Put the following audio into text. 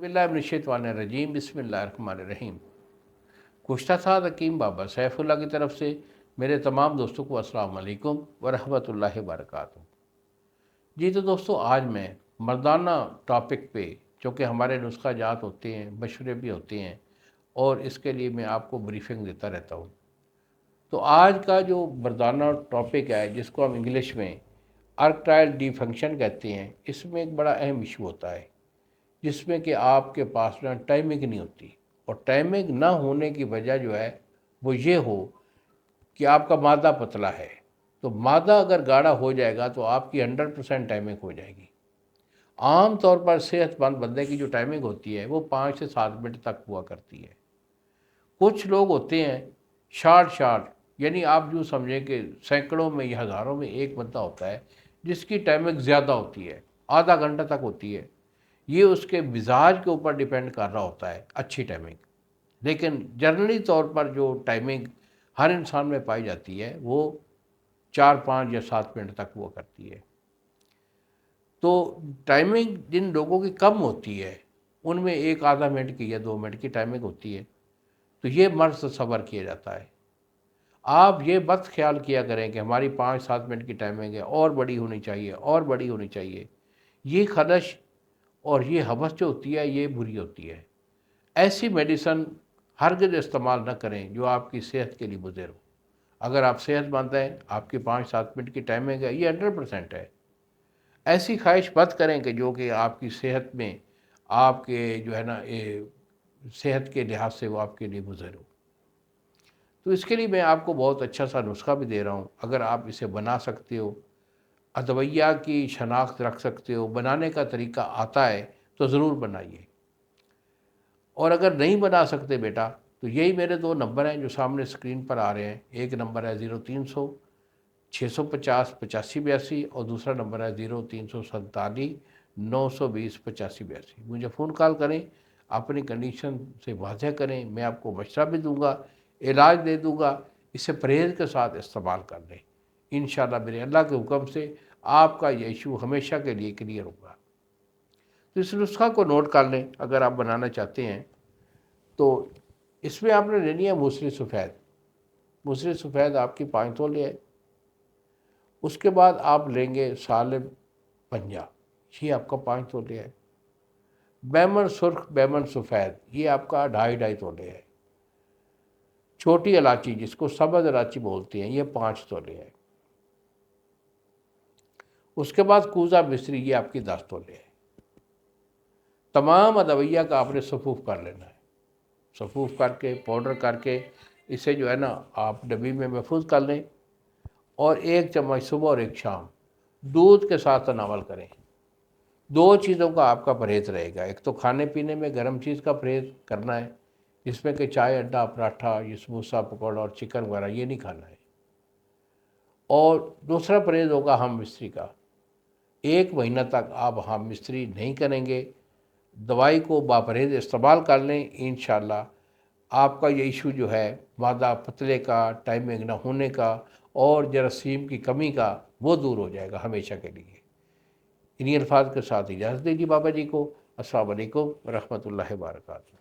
बिस्मिल्लाहिर्रहमानिर्रहीम बिस्मिल्लाहिर्रहमानिर्रहीम। कुश्ता साद हकीम बाबा सैफुल्लाह की तरफ से मेरे तमाम दोस्तों को अस्सलाम वालेकुम व रहमतुल्लाहि व बरकातुहू। जी तो दोस्तों, आज मैं मर्दाना टॉपिक पे, चूँकि हमारे नुस्खा जात होते हैं, मशवरे भी होते हैं और इसके लिए मैं आपको ब्रीफिंग देता रहता हूँ। तो आज का जो मर्दाना टॉपिक है, जिसको हम इंग्लिश में अर्कटाइल डिफंक्शन कहते हैं, इसमें एक बड़ा अहम इशू होता है जिसमें कि आपके पास ना टाइमिंग नहीं होती। और टाइमिंग ना होने की वजह जो है वो ये हो कि आपका मादा पतला है। तो मादा अगर गाढ़ा हो जाएगा तो आपकी 100% टाइमिंग हो जाएगी। आम तौर पर सेहतमंद बंदे की जो टाइमिंग होती है वो 5 से 7 मिनट तक हुआ करती है। कुछ लोग होते हैं शार्ट शार्ट, यानी आप यूँ समझें कि सैकड़ों में या हज़ारों में एक बंदा होता है जिसकी टाइमिंग ज़्यादा होती है, आधा घंटा तक होती है। ये उसके मिजाज के ऊपर डिपेंड कर रहा होता है अच्छी टाइमिंग। लेकिन जनरली तौर पर जो टाइमिंग हर इंसान में पाई जाती है वो 4, 5 या 7 मिनट तक हुआ करती है। तो टाइमिंग जिन लोगों की कम होती है उनमें एक आधा मिनट की या 2 मिनट की टाइमिंग होती है, तो ये मर्ज से सब्र किया जाता है। आप ये मत ख्याल किया करें कि हमारी 5, 7 मिनट की टाइमिंग है और बड़ी होनी चाहिए और बड़ी होनी चाहिए। ये खदश और ये हवस जो होती है ये बुरी होती है। ऐसी मेडिसन हरगिज़ इस्तेमाल न करें जो आपकी सेहत के लिए मुज़िर हो। अगर आप सेहतमंद हैं, आपकी 5, 7 मिनट की टाइमिंग है, ये 100% है। ऐसी ख्वाहिश मत करें कि जो कि आपकी सेहत में आपके जो है ना सेहत के लिहाज से वो आपके लिए मुज़िर हो। तो इसके लिए मैं आपको बहुत अच्छा सा नुस्खा भी दे रहा हूँ। अगर आप इसे बना सकते हो, अदविया की शनाख्त रख सकते हो, बनाने का तरीका आता है, तो ज़रूर बनाइए। और अगर नहीं बना सकते बेटा, तो यही मेरे 2 नंबर हैं जो सामने स्क्रीन पर आ रहे हैं। एक नंबर है 0300 650 8582 और दूसरा नंबर है 0347 920 8582। मुझे फ़ोन कॉल करें, अपनी कंडीशन से वाज़ह करें, मैं आपको मशवरा भी दूंगा, इलाज दे दूंगा। इसे परहेज़ के साथ इस्तेमाल कर लें। इंशाअल्लाह मेरे अल्लाह के हुक्म से आपका ये इशू हमेशा के लिए क्लियर होगा। तो इस नुस्खा को नोट कर लें अगर आप बनाना चाहते हैं। तो इसमें आपने लेनी है मूसली सफ़ेद। मूसली सफ़ेद आपकी 5 तोले है। उसके बाद आप लेंगे सालिब पंजा, ये आपका 5 तोले है। बैमन सुर्ख, बैमन सफ़ेद, ये आपका 2.5 तोले है। छोटी इलायची जिसको सब्ज़ इलायची बोलते हैं, ये 5 तोले है। उसके बाद कूज़ा मिस्री, ये आपकी 10 तोले है। तमाम अदविया का आपने सफूफ कर लेना है। सफूफ करके पाउडर करके इसे जो है ना आप डब्बी में महफूज कर लें और 1 चम्मच सुबह और 1 शाम दूध के साथ तनावल करें। 2 चीज़ों का आपका परहेज़ रहेगा। एक तो खाने पीने में गर्म चीज़ का परहेज़ करना है, जिसमें कि चाय, अड्डा, पराठा, ये समोसा, पकौड़ा और चिकन वगैरह ये नहीं खाना है। और दूसरा परहेज़ होगा हम मिस्त्री का। 1 महीना तक आप हम मिस्त्री नहीं करेंगे, दवाई को बापरहेज़ इस्तेमाल कर लें, इंशाअल्लाह आपका ये इशू जो है मादा पतले का, टाइमिंग ना होने का और जरासीम की कमी का, वो दूर हो जाएगा हमेशा के लिए। इन्हीं अल्फाज के साथ इजाज़त दीजिए बाबा जी को। अस्सलाम वालेकुम रहमतुल्लाहि व बरकातहू।